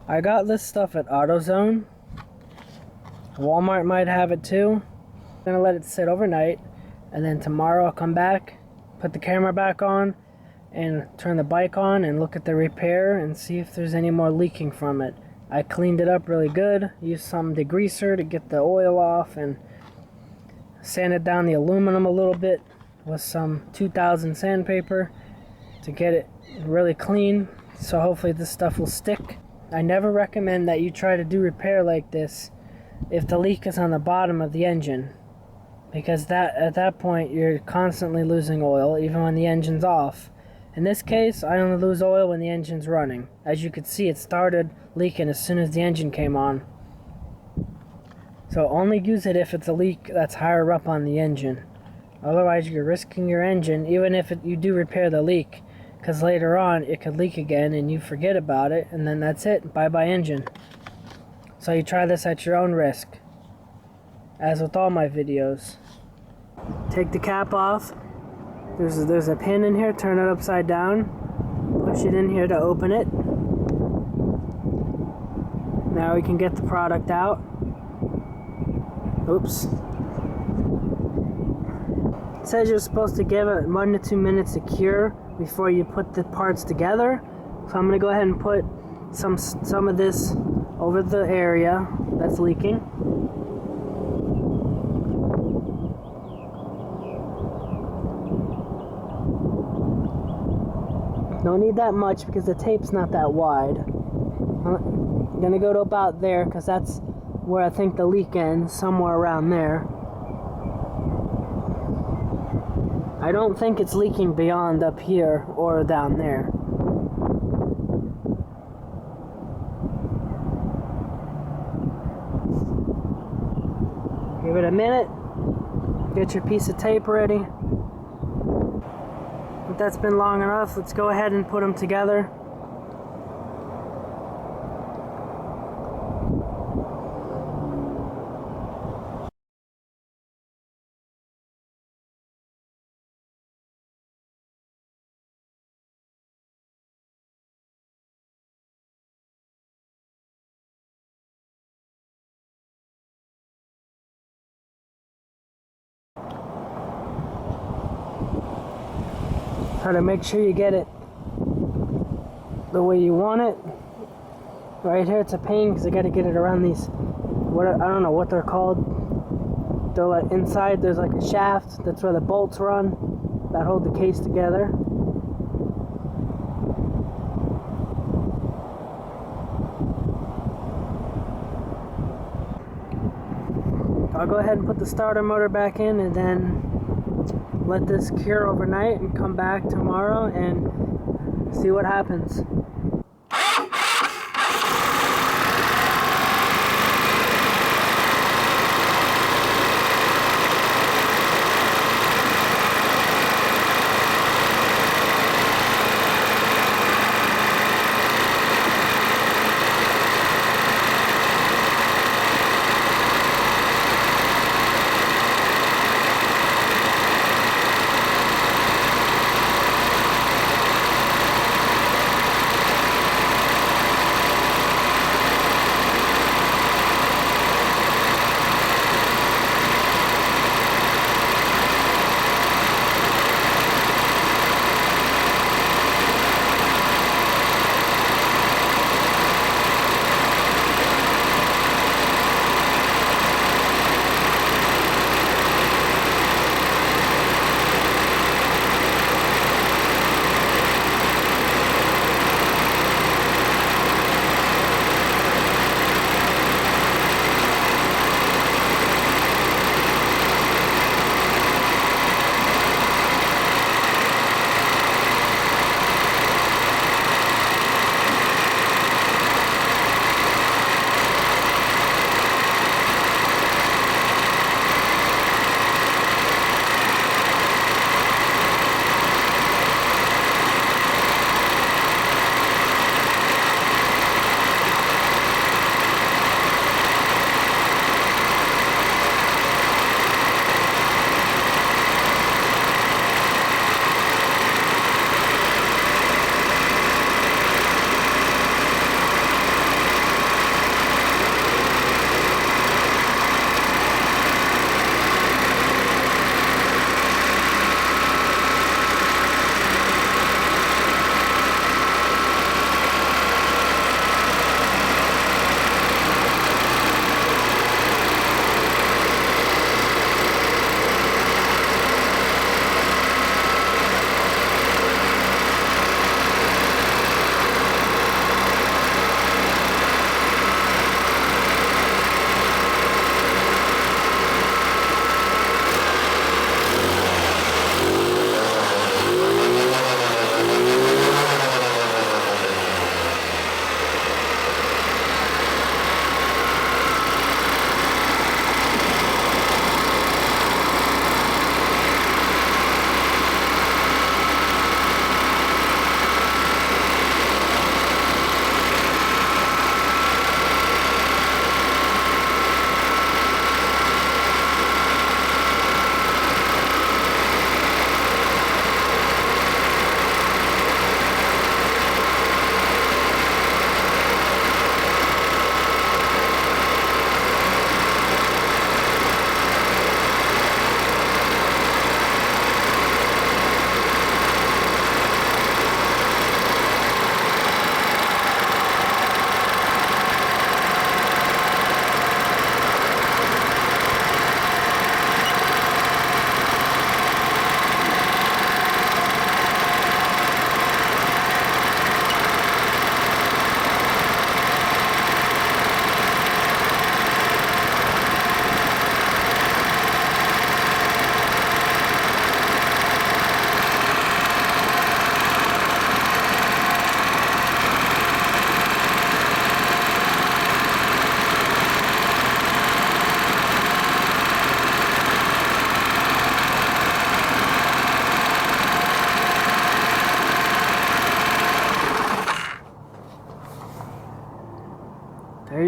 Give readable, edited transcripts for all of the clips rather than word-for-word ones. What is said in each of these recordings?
I got this stuff at AutoZone. Walmart might have it too. I'm gonna let it sit overnight, and then tomorrow I'll come back, put the camera back on, and turn the bike on and look at the repair and see if there's any more leaking from it. I cleaned it up really good, used some degreaser to get the oil off, and sanded down the aluminum a little bit with some 2000 sandpaper to get it really clean, so hopefully this stuff will stick. I never recommend that you try to do repair like this if the leak is on the bottom of the engine, because at that point you're constantly losing oil even when the engine's off. In this case, I only lose oil when the engine's running. As you can see, it started leaking as soon as the engine came on. So only use it if it's a leak that's higher up on the engine. Otherwise you're risking your engine, even if you do repair the leak, because later on it could leak again and you forget about it, and then that's it, bye-bye engine. So you try this at your own risk, as with all my videos. Take the cap off. There's a pin in here, turn it upside down, push it in here to open it. Now we can get the product out. Oops. It says you're supposed to give it 1 to 2 minutes to cure before you put the parts together. So I'm going to go ahead and put some of this over the area that's leaking. Don't need that much because the tape's not that wide. I'm going to go to about there because that's where I think the leak ends, somewhere around there. I don't think it's leaking beyond up here or down there. Give it a minute. Get your piece of tape ready. If that's been long enough, let's go ahead and put them together. Try to make sure you get it the way you want it. Right here it's a pain because I got to get it around these, I don't know what they're called. They're like inside, there's like a shaft, that's where the bolts run that hold the case together. I'll go ahead and put the starter motor back in and then let this cure overnight and come back tomorrow and see what happens.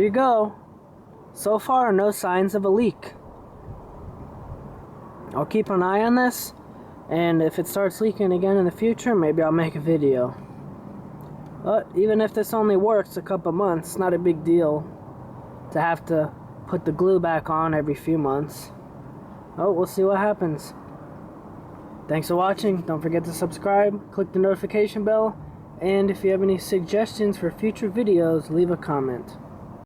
you go. So far, no signs of a leak. I'll keep an eye on this, and if it starts leaking again in the future, maybe I'll make a video. But even if this only works a couple months, not a big deal to have to put the glue back on every few months. Oh, we'll see what happens. Thanks for watching. Don't forget to subscribe, click the notification bell, and if you have any suggestions for future videos, leave a comment.